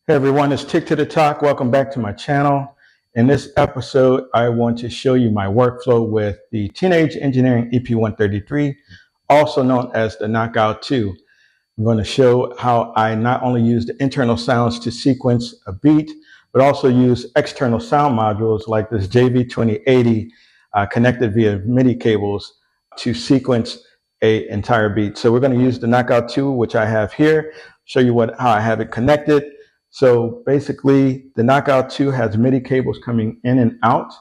Hey everyone, it's Tick to the Talk. Welcome back to my channel. In this episode, I want to show you my workflow with the Teenage Engineering EP133, also known as the Knockout 2. I'm going to show how I not only use the internal sounds to sequence a beat, but also use external sound modules like this JV2080 connected via MIDI cables to sequence an entire beat. So we're going to use the Knockout 2, which I have here, show you how I have it connected. So basically, the Knockout 2 has MIDI cables coming in and out.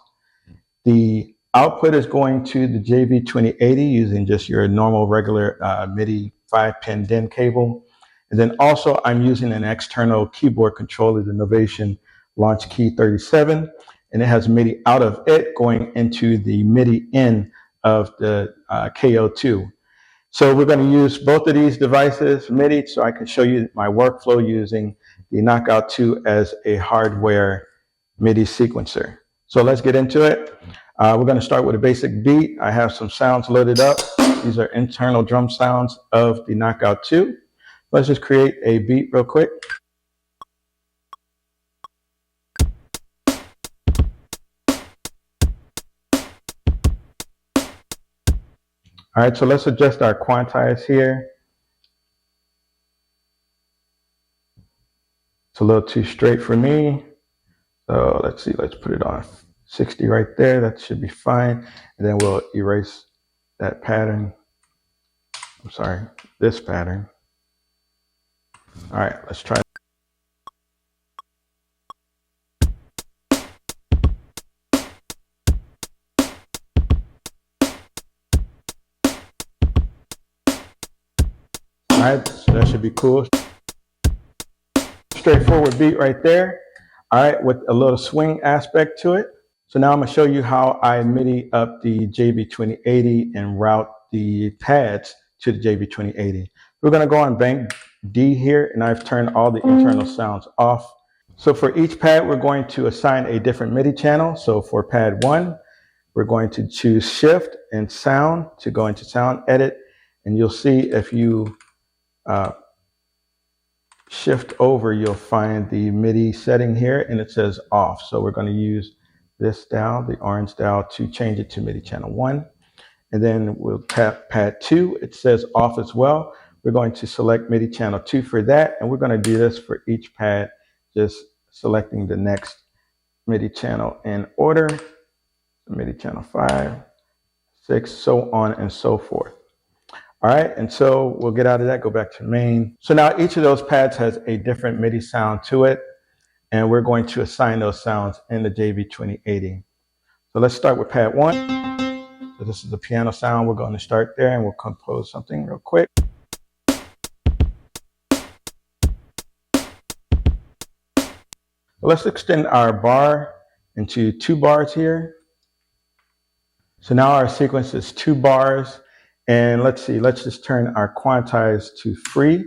The output is going to the JV2080 using just your normal regular MIDI 5-pin DIN cable. And then also I'm using an external keyboard controller, the Novation Launch Key 37, and it has MIDI out of it going into the MIDI in of the KOII. So we're going to use both of these devices, MIDI, so I can show you my workflow using the Knockout 2 as a hardware MIDI sequencer. So let's get into it. We're going to start with a basic beat. I have some sounds loaded up. These are internal drum sounds of the Knockout 2. Let's just create a beat real quick. All right, so let's adjust our quantize here. It's a little too straight for me. So let's see, let's put it on 60 right there. That should be fine. And then we'll erase that pattern. I'm sorry, this pattern. All right, let's try. All right, so that should be cool. Straightforward beat right there. All right, with a little swing aspect to it. So now I'm gonna show you how I MIDI up the JV2080 and route the pads to the JV2080. We're gonna go on bank D here, and I've turned all the internal sounds off. So for each pad, we're going to assign a different MIDI channel. So for pad 1, we're going to choose Shift and Sound to go into Sound Edit, and you'll see if you shift over, you'll find the MIDI setting here, and it says off. So we're going to use this dial, the orange dial, to change it to MIDI channel 1. And then we'll tap pad 2. It says off as well. We're going to select MIDI channel 2 for that, and we're going to do this for each pad, just selecting the next MIDI channel in order. MIDI channel 5, 6, so on and so forth. All right, and so we'll get out of that, go back to main. So now each of those pads has a different MIDI sound to it, and we're going to assign those sounds in the JV2080. So let's start with pad 1. So this is the piano sound. We're going to start there, and we'll compose something real quick. Let's extend our bar into 2 bars here. So now our sequence is 2 bars. And let's see, let's just turn our quantize to free.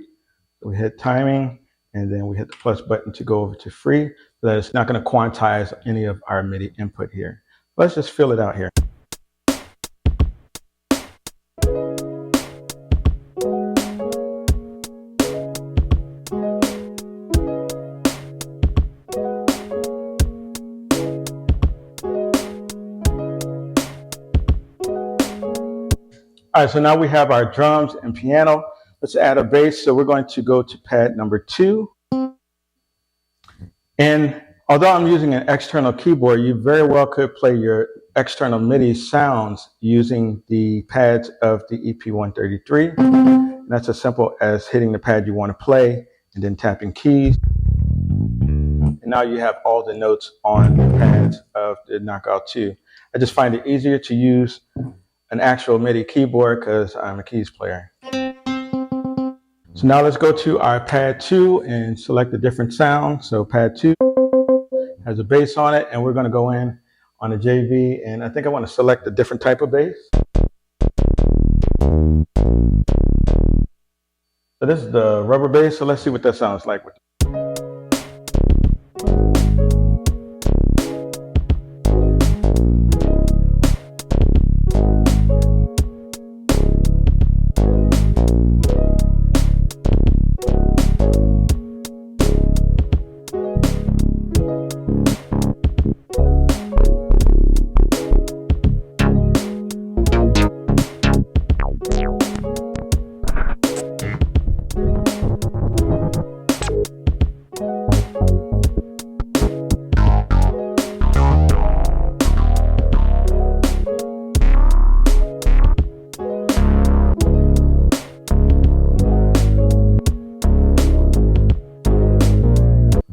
So we hit timing, and then we hit the plus button to go over to free, so that it's not going to quantize any of our MIDI input here. Let's just fill it out here. All right, so now we have our drums and piano. Let's add a bass. So we're going to go to pad number 2. And although I'm using an external keyboard, you very well could play your external MIDI sounds using the pads of the EP133. And that's as simple as hitting the pad you want to play and then tapping keys. And now you have all the notes on the pads of the Knockout 2. I just find it easier to use an actual MIDI keyboard because I'm a keys player. So now let's go to our pad 2 and select a different sound. So pad 2 has a bass on it, and we're going to go in on the JV, and I think I want to select a different type of bass. So this is the rubber bass, so let's see what that sounds like.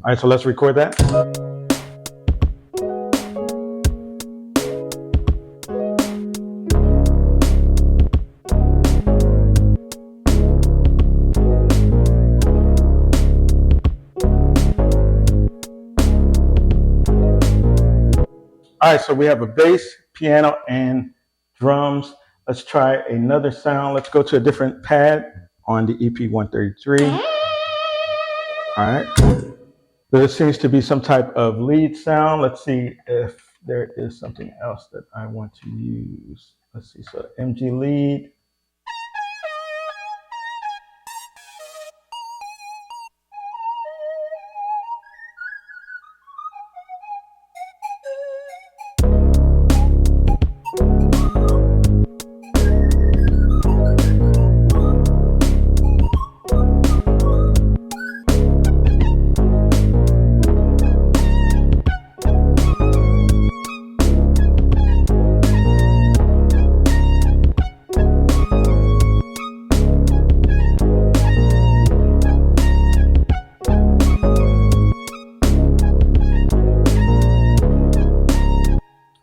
right, so let's record that. All right, so we have a bass, piano, and drums. Let's try another sound. Let's go to a different pad on the EP133. All right. So there seems to be some type of lead sound. Let's see if there is something else that I want to use. Let's see, so MG lead.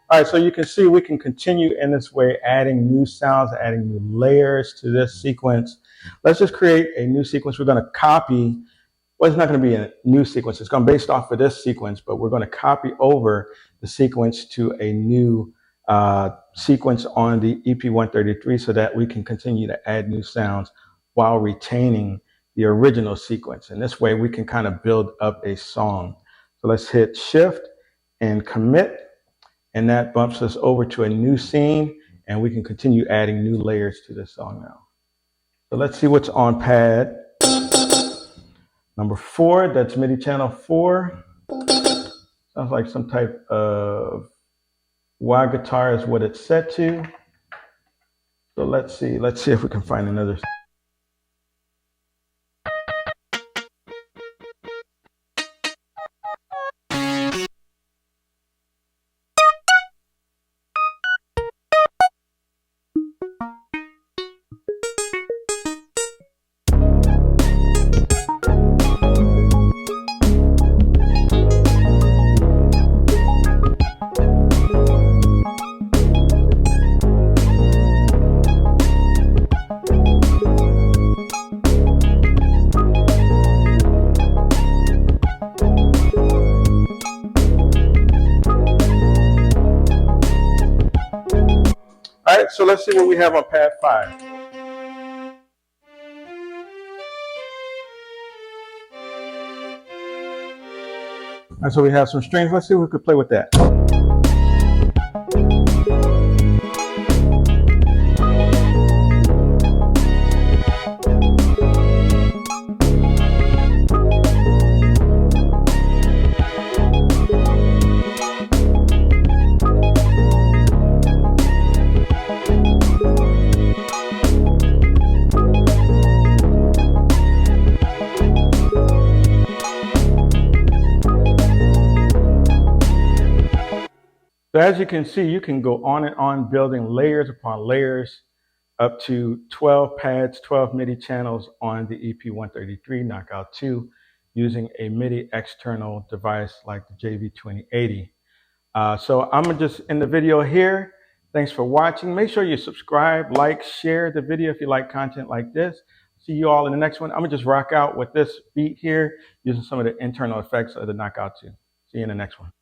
All right, so you can see we can continue in this way, adding new sounds, adding new layers to this sequence. Let's just create a new sequence. We're going to copy, well, it's not going to be a new sequence. It's going to be based off of this sequence, but we're going to copy over the sequence to a new sequence on the EP133 so that we can continue to add new sounds while retaining the original sequence. And this way we can kind of build up a song. So let's hit Shift and commit. And that bumps us over to a new scene, and we can continue adding new layers to this song now. So let's see what's on pad number 4. That's MIDI channel 4. Sounds like some type of wah guitar is what it's set to. So let's see if we can find another. All right, so let's see what we have on pad 5. All right, so we have some strings. Let's see if we could play with that. So as you can see, you can go on and on building layers upon layers up to 12 pads, 12 MIDI channels on the EP133 Knockout 2 using a MIDI external device like the JV2080. So I'm gonna just end the video here. Thanks for watching. Make sure you subscribe, like, share the video if you like content like this. See you all in the next one. I'm gonna just rock out with this beat here using some of the internal effects of the Knockout 2. See you in the next one.